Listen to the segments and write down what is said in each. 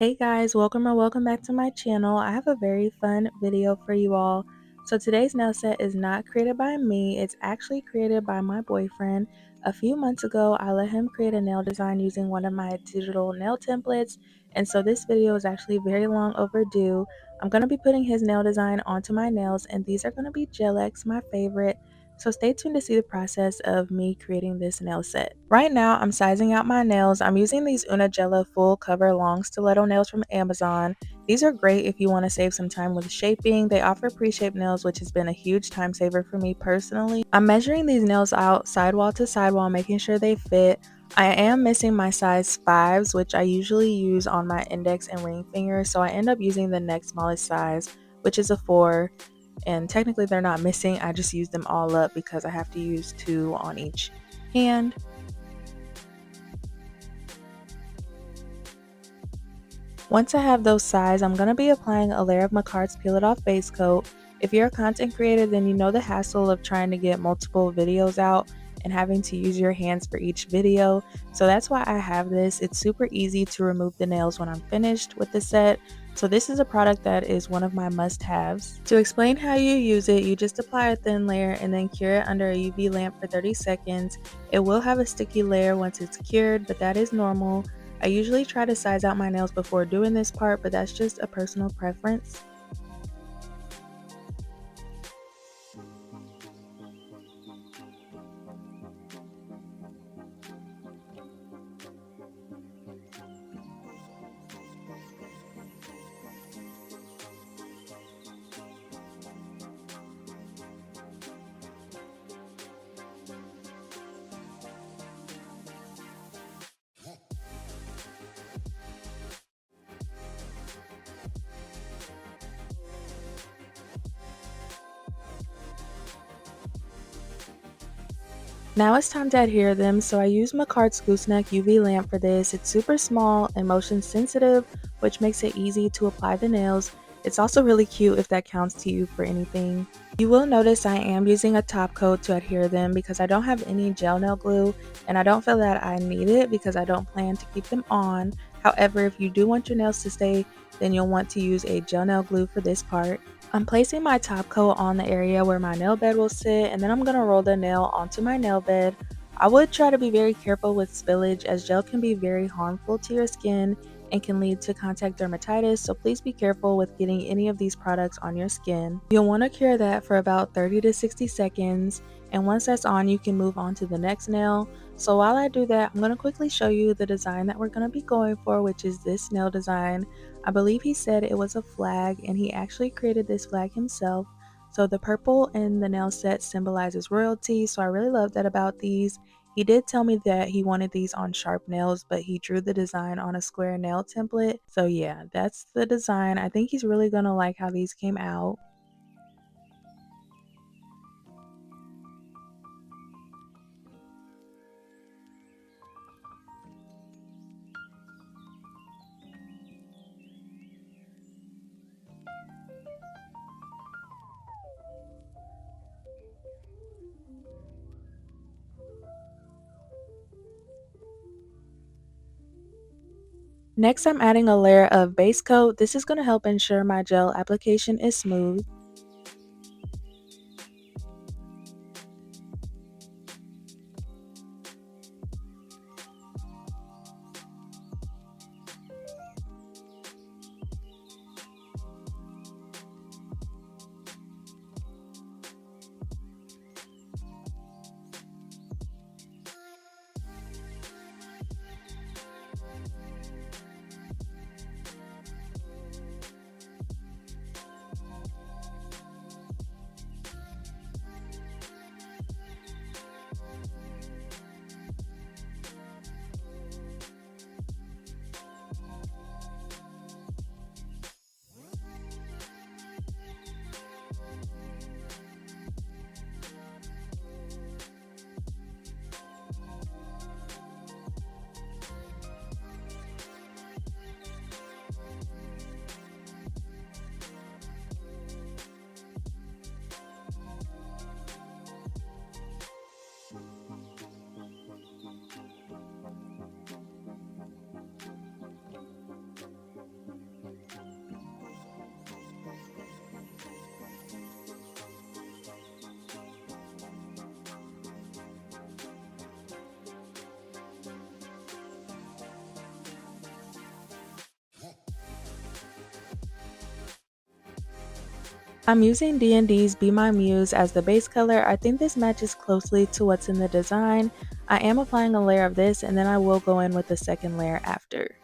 Hey guys, welcome or welcome back to my channel. I have a very fun video for you all. So today's nail set is not created by me, it's actually created by my boyfriend. A few months ago, I let him create a nail design using one of my digital nail templates, and so this video is actually very long overdue. I'm going to be putting his nail design onto my nails, and these are going to be Gel X, my favorite. So stay tuned to see the process of me creating this nail set. Right now, I'm sizing out my nails. I'm using these Una Gela full cover long stiletto nails from Amazon. These are great if you want to save some time with shaping. They offer pre-shaped nails, which has been a huge time saver for me personally. I'm measuring these nails out sidewall to sidewall, making sure they fit. I am missing my size 5s, which I usually use on my index and ring fingers, so I end up using the next smallest size, which is a 4, and technically they're not missing. I just use them all up because I have to use 2 on each hand. Once I have those sized, I'm going to be applying a layer of Makart's Peel It Off base coat. If you're a content creator, then you know the hassle of trying to get multiple videos out and having to use your hands for each video. So that's why I have this. It's super easy to remove the nails when I'm finished with the set. So this is a product that is one of my must-haves. To explain how you use it, you just apply a thin layer and then cure it under a UV lamp for 30 seconds. It will have a sticky layer once it's cured, but that is normal. I usually try to size out my nails before doing this part, but that's just a personal preference. Now it's time to adhere them, so I use Makart's gooseneck UV lamp for this. It's super small and motion sensitive, which makes it easy to apply the nails. It's also really cute if that counts to you for anything. You will notice I am using a top coat to adhere them because I don't have any gel nail glue, and I don't feel that I need it because I don't plan to keep them on. However, if you do want your nails to stay, then you'll want to use a gel nail glue for this part. I'm placing my top coat on the area where my nail bed will sit, and then I'm going to roll the nail onto my nail bed. I would try to be very careful with spillage, as gel can be very harmful to your skin and can lead to contact dermatitis, so please be careful with getting any of these products on your skin. You'll want to cure that for about 30 to 60 seconds, and once that's on, you can move on to the next nail. So while I do that, I'm going to quickly show you the design that we're going to be going for, which is this nail design. I believe he said it was a flag, and he actually created this flag himself. So the purple in the nail set symbolizes royalty, so I really love that about these. He did tell me that he wanted these on sharp nails, but he drew the design on a square nail template. So yeah, that's the design. I think he's really gonna like how these came out. Next, I'm adding a layer of base coat. This is gonna help ensure my gel application is smooth. I'm using D&D's Be My Muse as the base color. I think this matches closely to what's in the design. I am applying a layer of this and then I will go in with the second layer after.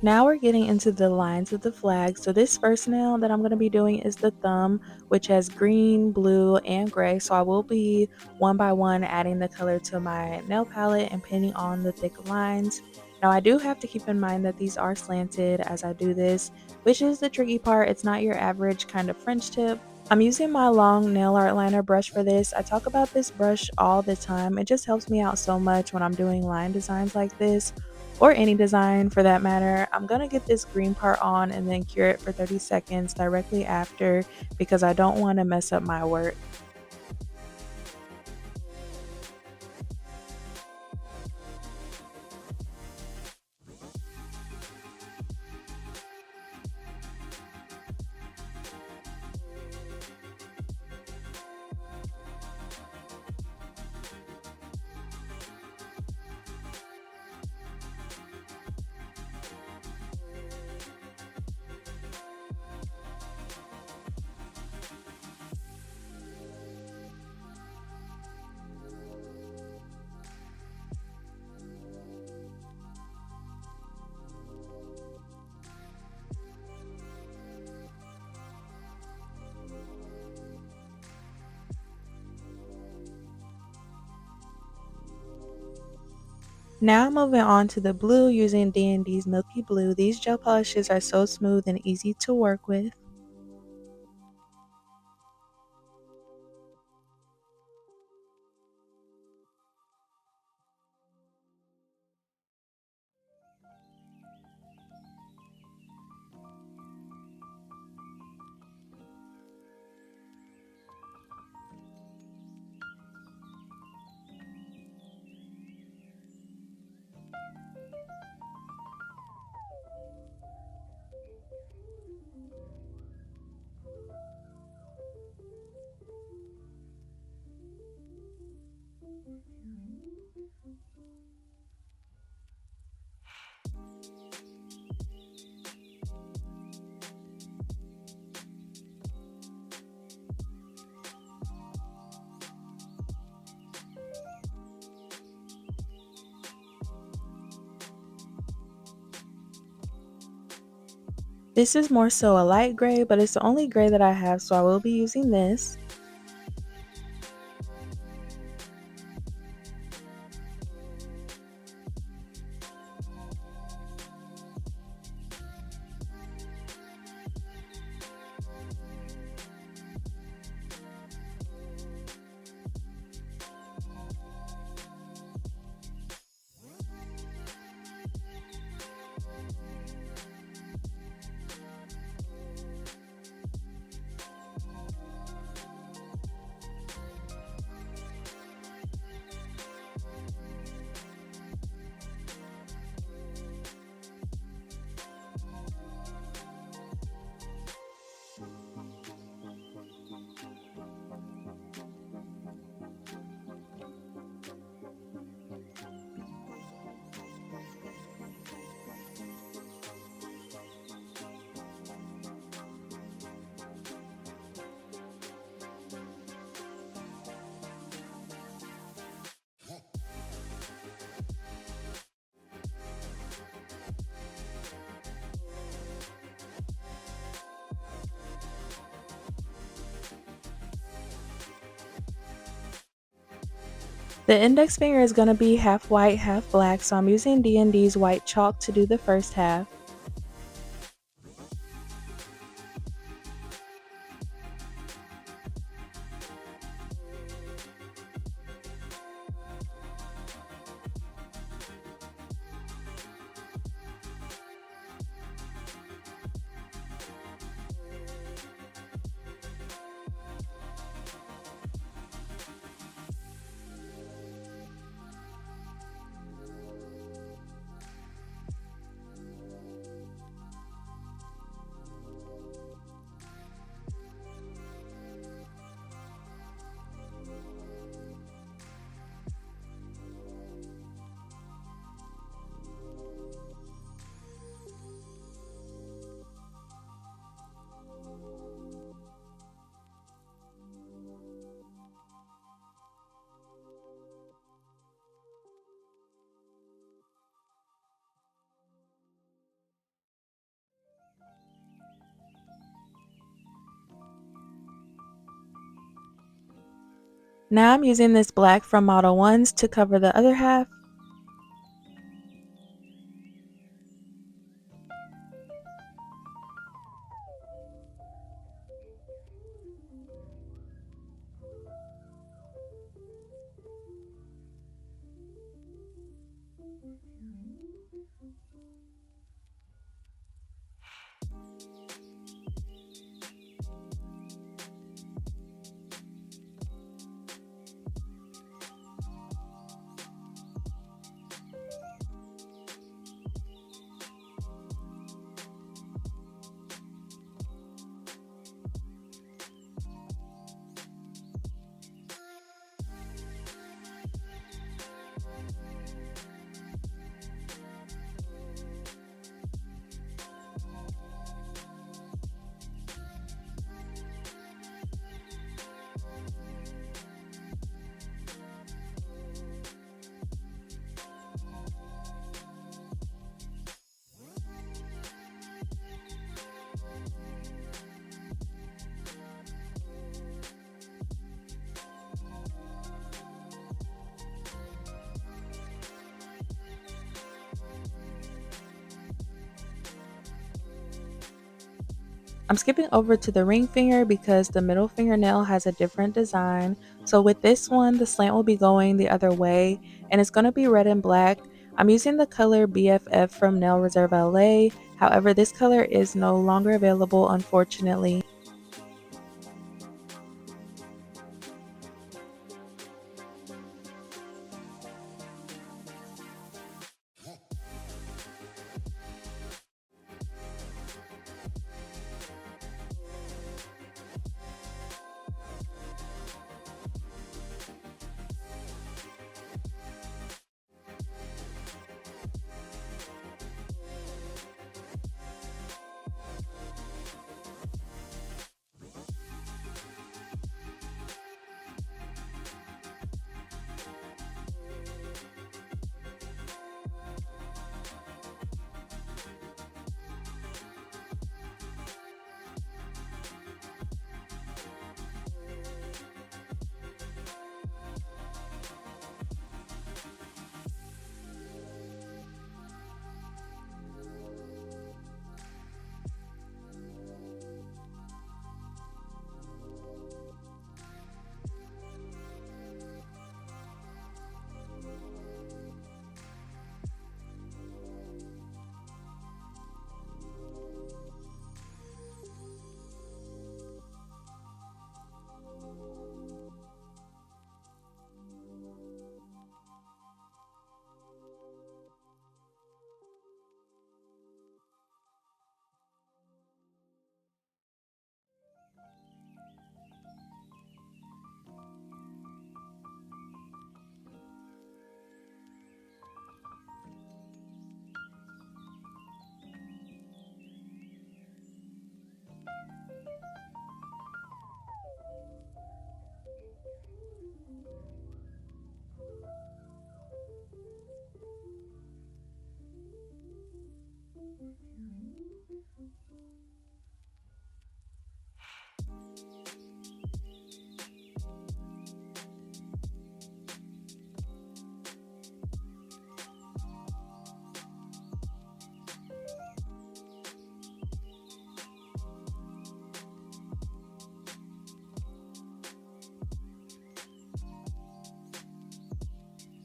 Now we're getting into the lines of the flag. So this first nail that I'm going to be doing is the thumb, which has green, blue, and gray. So I will be one by one adding the color to my nail palette and painting on the thick lines. Now I do have to keep in mind that these are slanted as I do this, which is the tricky part. It's not your average kind of French tip. I'm using my long nail art liner brush for this. I talk about this brush all the time. It just helps me out so much when I'm doing line designs like this or any design for that matter. I'm gonna get this green part on and then cure it for 30 seconds directly after because I don't want to mess up my work. Now moving on to the blue using D&D's Milky Blue. These gel polishes are so smooth and easy to work with. This is more so a light gray, but it's the only gray that I have, so I will be using this. The index finger is going to be half white, half black, so I'm using D&D's white chalk to do the first half. Now I'm using this black from Model 1s to cover the other half. I'm skipping over to the ring finger because the middle fingernail has a different design. So with this one, the slant will be going the other way and it's going to be red and black. I'm using the color BFF from Nail Reserve LA. However, this color is no longer available, unfortunately.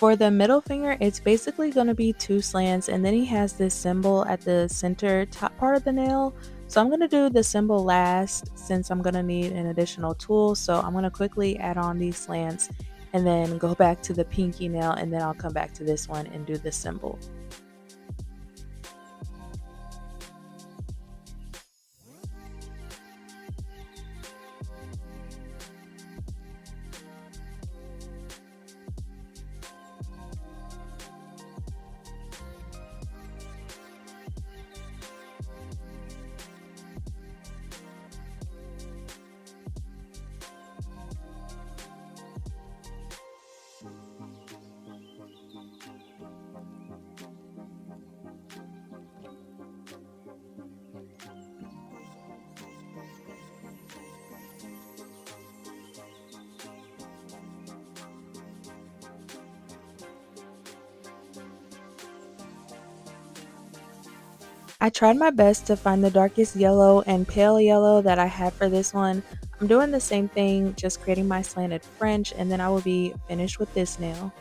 For the middle finger, it's basically going to be two slants, and then he has this symbol at the center top part of the nail. So I'm going to do the symbol last since I'm going to need an additional tool. So I'm going to quickly add on these slants and then go back to the pinky nail, and then I'll come back to this one and do the symbol. I tried my best to find the darkest yellow and pale yellow that I had for this one. I'm doing the same thing, just creating my slanted French, and then I will be finished with this nail.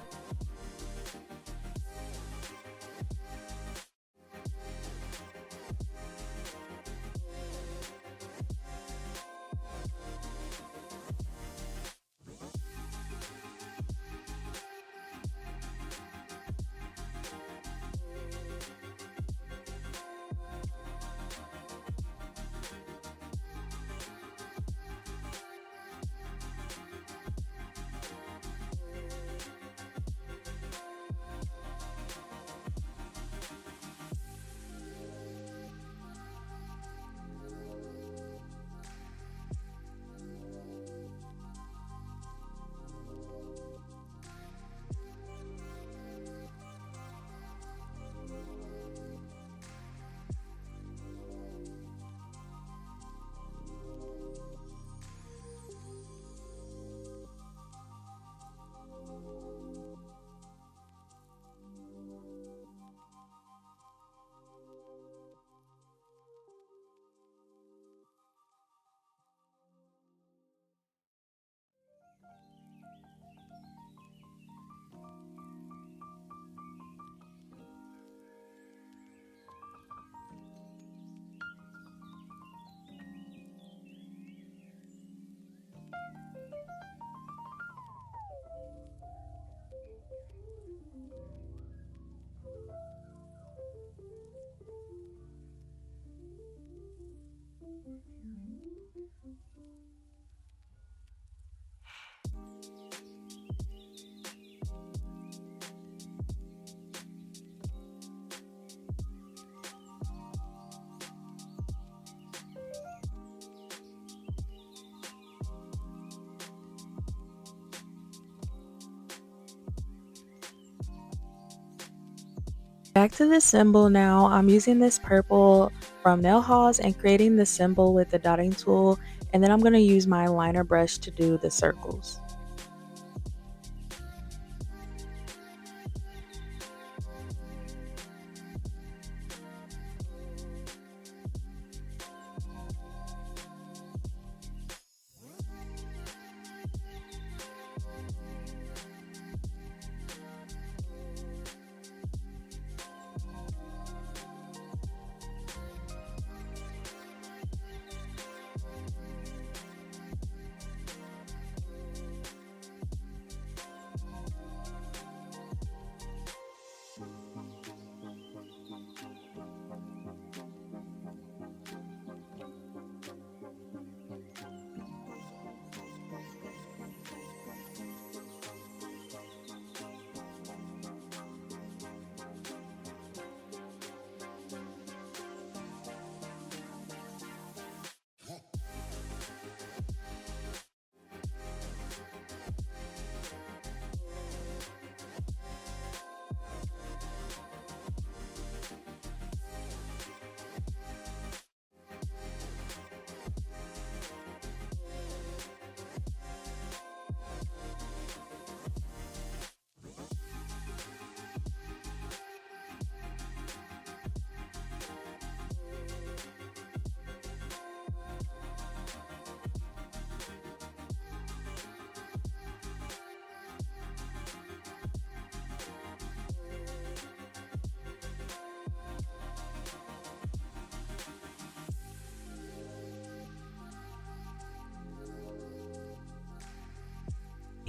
Back to the symbol now. I'm using this purple from Nail Haws and creating the symbol with the dotting tool, and then I'm going to use my liner brush to do the circles.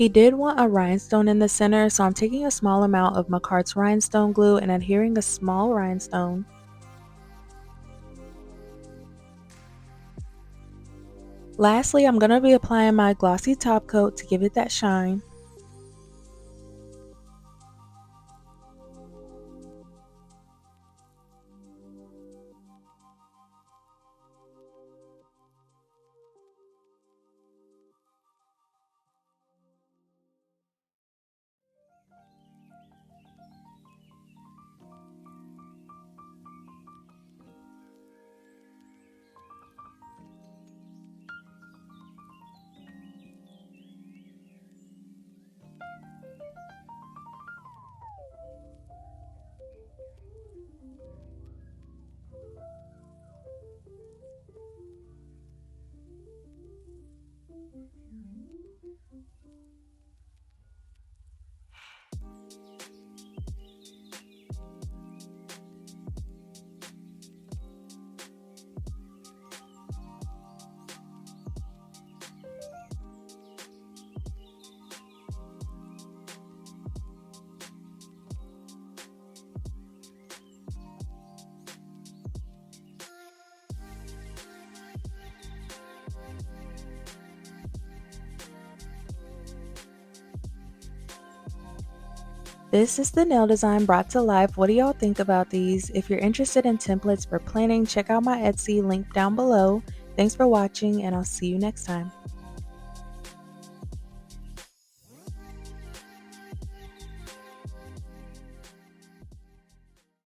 He did want a rhinestone in the center, so I'm taking a small amount of Makart's rhinestone glue and adhering a small rhinestone. Lastly, I'm going to be applying my glossy top coat to give it that shine. This is the nail design brought to life. What do y'all think about these? If you're interested in templates for planning, check out my Etsy link down below. Thanks for watching, and I'll see you next time.